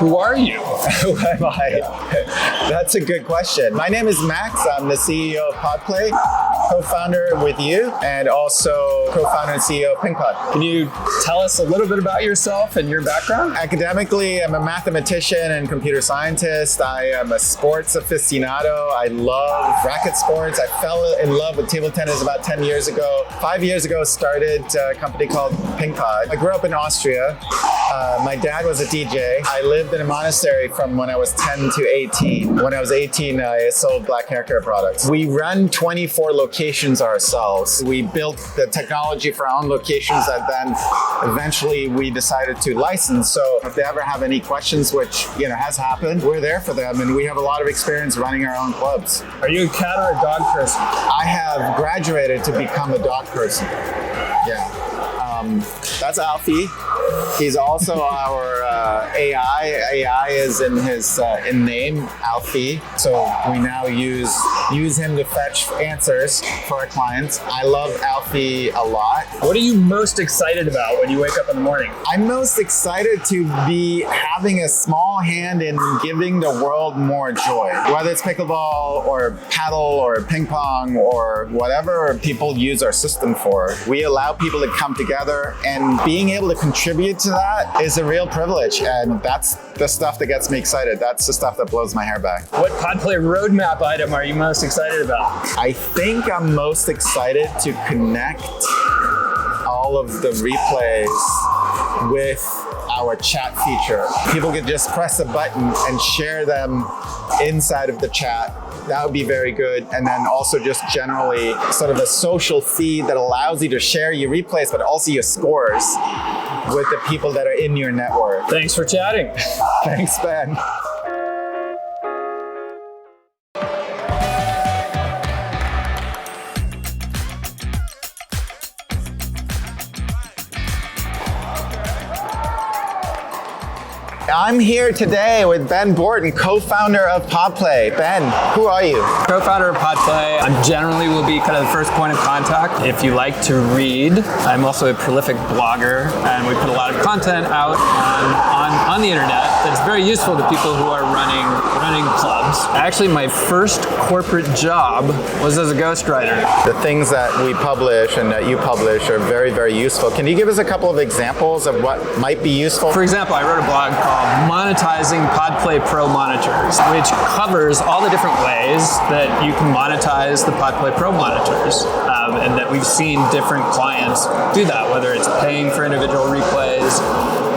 who are you? Who am I? That's a good question. My name is Max. I'm the CEO of PodPlay, co-founder with you, and also co-founder and CEO of PingPod. Can you tell us a little bit about yourself and your background? Academically, I'm a mathematician and computer scientist. I am a sports aficionado. I love racket sports. I fell in love with table tennis about 10 years ago. 5 years ago, started a company called PingPod. I grew up in Austria. My dad was a DJ. I lived in a monastery from when I was 10 to 18. When I was 18, I sold black hair care products. We run 24 locations ourselves. We built the technology for our own locations that then eventually we decided to license. So if they ever have any questions, which has happened, we're there for them, and we have a lot of experience running our own clubs. Are you a cat or a dog person? I have graduated to become a dog person. Yeah. That's Alfie. He's also our AI. AI is in his in name, Alfie. So we now use him to fetch answers for our clients. I love Alfie a lot. What are you most excited about when you wake up in the morning? I'm most excited to be having a small hand in giving the world more joy. Whether it's pickleball or paddle or ping pong or whatever people use our system for, we allow people to come together, and being able to contribute to that is a real privilege, and that's the stuff that gets me excited. That's the stuff that blows my hair back. What PodPlay roadmap item are you most excited about? I think I'm most excited to connect all of the replays with our chat feature. People can just press a button and share them inside of the chat. That would be very good. And then also just generally sort of a social feed that allows you to share your replays, but also your scores with the people that are in your network. Thanks for chatting. Thanks, Ben. I'm here today with Ben Borton, co-founder of PodPlay. Ben, who are you? Co-founder of PodPlay. I generally will be kind of the first point of contact. If you like to read, I'm also a prolific blogger, and we put a lot of content out on the internet that's very useful to people who are running clubs. Actually, my first corporate job was as a ghostwriter. The things that we publish and that you publish are very, very useful. Can you give us a couple of examples of what might be useful? For example, I wrote a blog called Monetizing PodPlay Pro Monitors, which covers all the different ways that you can monetize the PodPlay Pro monitors, and that we've seen different clients do that, whether it's paying for individual replays,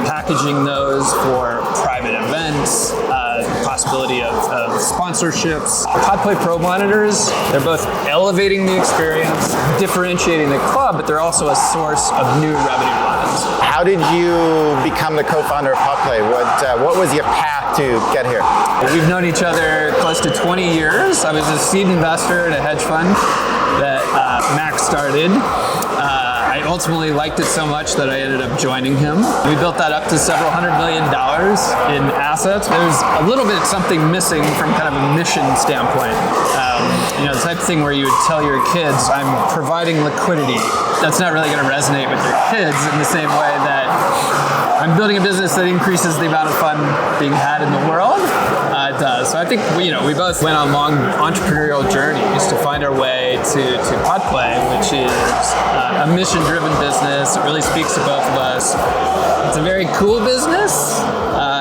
packaging those for private events, possibility of sponsorships. PodPlay Pro monitors, they're both elevating the experience, differentiating the club, but they're also a source of new revenue lines. How did you become the co-founder of PodPlay? What was your path to get here? We've known each other close to 20 years. I was a seed investor in a hedge fund that Max started. I ultimately liked it so much that I ended up joining him. We built that up to several $100 million in assets. There's a little bit something missing from kind of a mission standpoint. The type of thing where you would tell your kids, I'm providing liquidity. That's not really going to resonate with your kids in the same way that I'm building a business that increases the amount of fun being had in the world. It does. So I think we both went on long entrepreneurial journeys to find our way to PodPlay, which is a mission-driven business. It really speaks to both of us. It's a very cool business.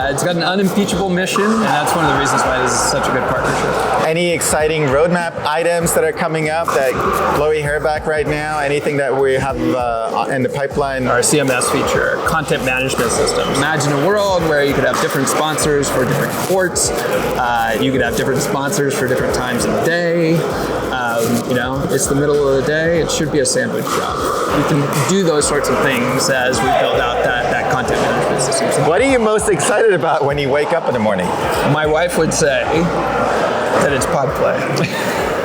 It's got an unimpeachable mission, and that's one of the reasons why this is such a good partnership. Any exciting roadmap items that are coming up that blow your hair back right now? Anything that we have in the pipeline? Our CMS feature, content management system. Imagine a world where you could have different sponsors for different sports. You could have different sponsors for different times of the day. It's the middle of the day. It should be a sandwich shop. We can do those sorts of things as we build out that content management system. What are you most excited about when you wake up in the morning? My wife would say that it's PodPlay.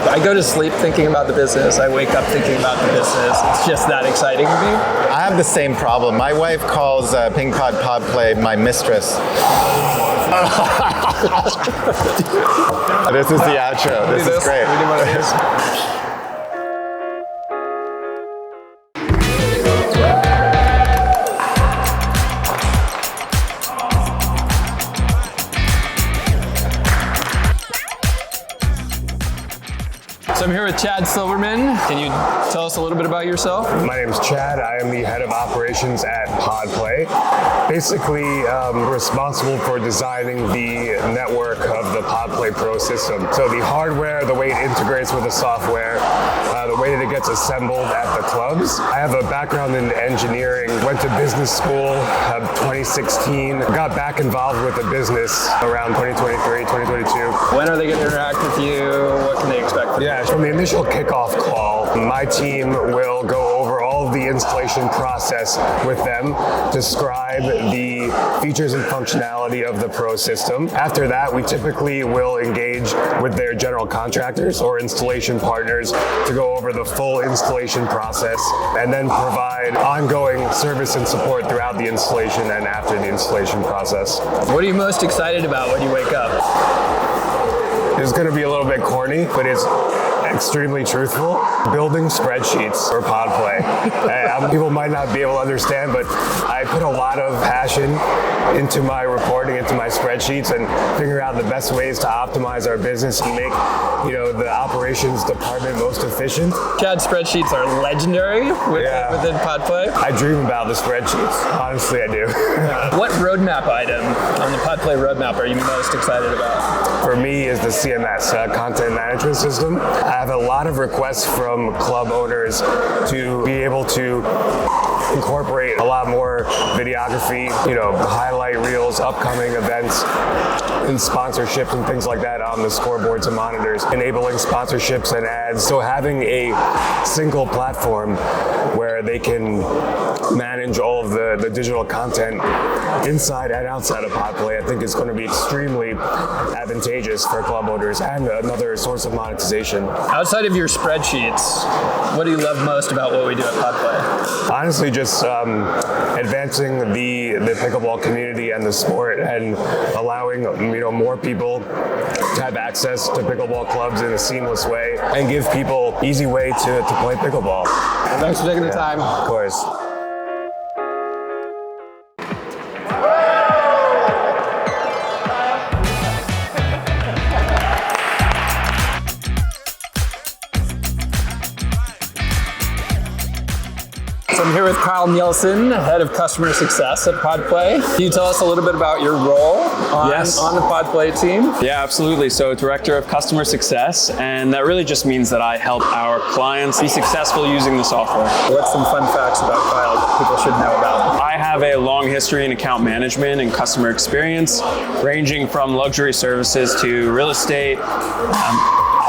I go to sleep thinking about the business. I wake up thinking about the business. It's just that exciting to me. I have the same problem. My wife calls PodPlay my mistress. This is the outro. This is great. We do one of these. So I'm here with Chad Silberman. Can you tell us a little bit about yourself? My name is Chad. I am the head of operations at PodPlay. Basically, responsible for designing the network of the PodPlay Pro system. So the hardware, the way it integrates with the software, the way that it gets assembled at the clubs. I have a background in engineering, went to business school 2016, got back involved with the business around 2023, 2022. When are they going to interact with you? What can they expect from you? Yeah, from the initial kickoff call, my team will go over all of the installation process with them, describe the features and functionality of the Pro system. After that, we typically will engage with their general contractors or installation partners to go over the full installation process and then provide ongoing service and support throughout the installation and after the installation process. What are you most excited about when you wake up? It's going to be a little bit corny, but it's extremely truthful. Building spreadsheets for PodPlay. People might not be able to understand, but I put a lot of passion into my reporting, into my spreadsheets, and figure out the best ways to optimize our business and make, the operations department most efficient. Chad's spreadsheets are legendary within PodPlay. I dream about the spreadsheets. Honestly, I do. What roadmap item on the PodPlay roadmap are you most excited about? For me is the CMS, content management system. I have a lot of requests from club owners to be able to incorporate a lot more videography, highlight reels, upcoming events, and sponsorships and things like that on the scoreboards and monitors, enabling sponsorships and ads. So having a single platform where they can manage all of the digital content inside and outside of PodPlay, I think is going to be extremely advantageous for club owners and another source of monetization. Outside of your spreadsheets, what do you love most about what we do at PodPlay? Honestly, just advancing the pickleball community and the sport and allowing more people to have access to pickleball clubs in a seamless way and give people easy way to play pickleball. Well, thanks for taking the time. Of course. So I'm here with Nielson, head of customer success at PodPlay. Can you tell us a little bit about your role on the PodPlay team? Yeah, absolutely. So Director of Customer Success, and that really just means that I help our clients be successful using the software. What's some fun facts about Kyle that people should know about? I have a long history in account management and customer experience, ranging from luxury services to real estate.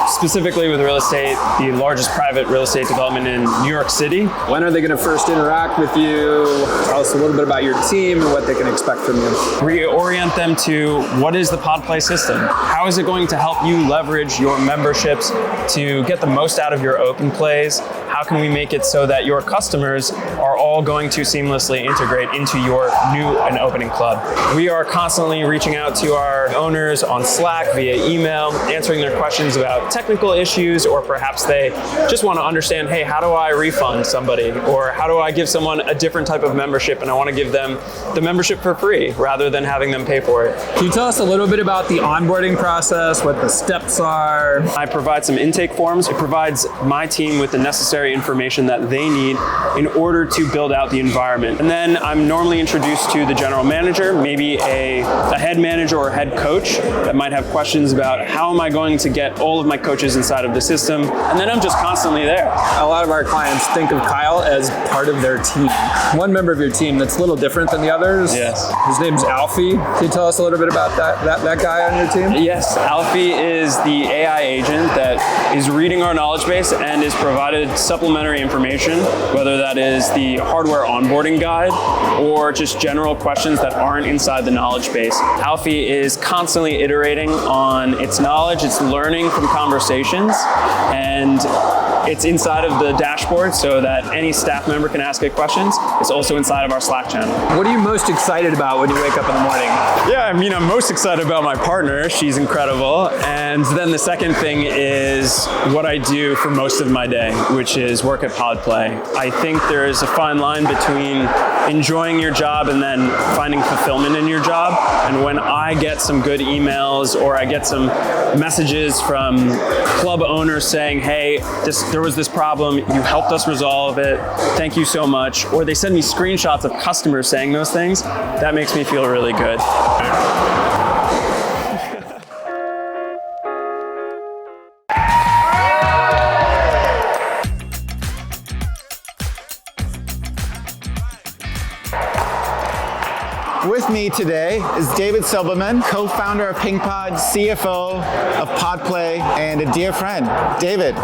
Specifically with real estate, the largest private real estate development in New York City. When are they going to first interact with you? Tell us a little bit about your team and what they can expect from you. Reorient them to what is the PodPlay system? How is it going to help you leverage your memberships to get the most out of your open plays? How can we make it so that your customers are all going to seamlessly integrate into your new and opening club? We are constantly reaching out to our owners on Slack via email, answering their questions about technical issues, or perhaps they just want to understand, hey, how do I refund somebody? Or how do I give someone a different type of membership and I want to give them the membership for free rather than having them pay for it? Can you tell us a little bit about the onboarding process, what the steps are? I provide some intake forms. It provides my team with the necessary information that they need in order to build out the environment. And then I'm normally introduced to the general manager, maybe a head manager or head coach that might have questions about how am I going to get all of my coaches inside of the system, and then I'm just constantly there. A lot of our clients think of Kyle as part of their team. One member of your team that's a little different than the others. Yes. His name's Alfie. Can you tell us a little bit about that guy on your team? Yes, Alfie is the AI agent that is reading our knowledge base and is provided supplementary information, whether that is the hardware onboarding guide or just general questions that aren't inside the knowledge base. Alfie is constantly iterating on its knowledge, it's learning from conversations, and it's inside of the dashboard so that any staff member can ask it questions. It's also inside of our Slack channel. What are you most excited about when you wake up in the morning? Yeah, I'm most excited about my partner. She's incredible. And then the second thing is what I do for most of my day, which is work at PodPlay. I think there is a fine line between enjoying your job and then finding fulfillment in your job. And when I get some good emails or I get some messages from club owners saying, hey, there was this problem, you helped us resolve it, thank you so much. Or they send me screenshots of customers saying those things. That makes me feel really good. With me today is David Silberman, co-founder of PingPod, CFO of PodPlay, and a dear friend. David,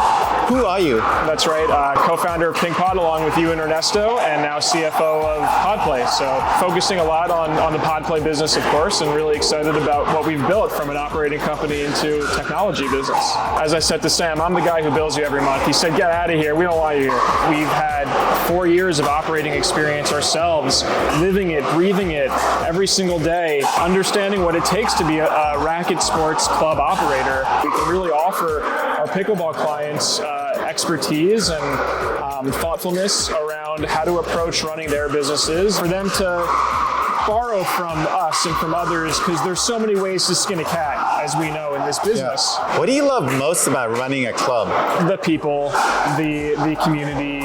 who are you? That's right, co-founder of PingPod along with you and Ernesto, and now CFO of PodPlay. So focusing a lot on the PodPlay business, of course, and really excited about what we've built from an operating company into a technology business. As I said to Sam, I'm the guy who bills you every month. He said, get out of here, we don't want you here. We've had 4 years of operating experience ourselves, living it, breathing it, every single day, understanding what it takes to be a racket sports club operator. We can really offer our pickleball clients expertise and thoughtfulness around how to approach running their businesses, for them to borrow from us and from others, because there's so many ways to skin a cat, as we know in this business. Yeah. What do you love most about running a club? The people, the community,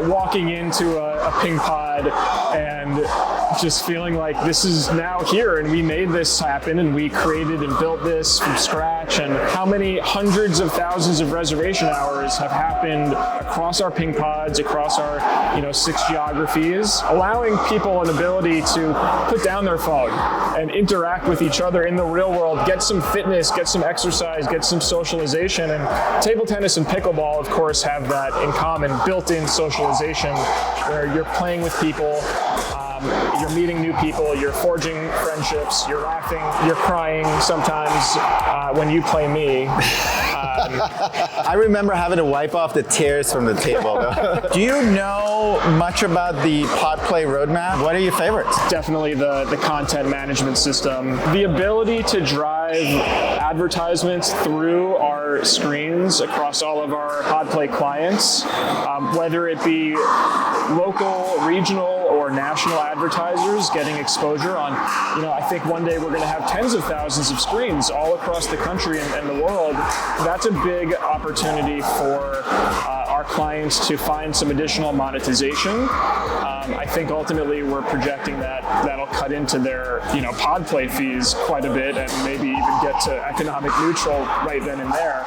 walking into a ping pod and just feeling like this is now here and we made this happen and we created and built this from scratch, and how many hundreds of thousands of reservation hours have happened across our ping pods, across our 6 geographies, allowing people an ability to put down their phone and interact with each other in the real world, get some fitness, get some exercise, get some socialization. And table tennis and pickleball, of course, have that in common, built-in socialization, where you're playing with people, you're meeting new people, you're forging friendships, you're laughing, you're crying sometimes when you play me. I remember having to wipe off the tears from the table. Do you know much about the PodPlay roadmap? What are your favorites? Definitely the content management system. The ability to drive advertisements through our screens across all of our PodPlay clients, whether it be local, regional, or national advertisers getting exposure on, I think one day we're going to have tens of thousands of screens all across the country and the world. That's a big opportunity for our clients to find some additional monetization. I think ultimately we're projecting that that'll cut into their PodPlay fees quite a bit, and maybe even get to economic neutral right then and there.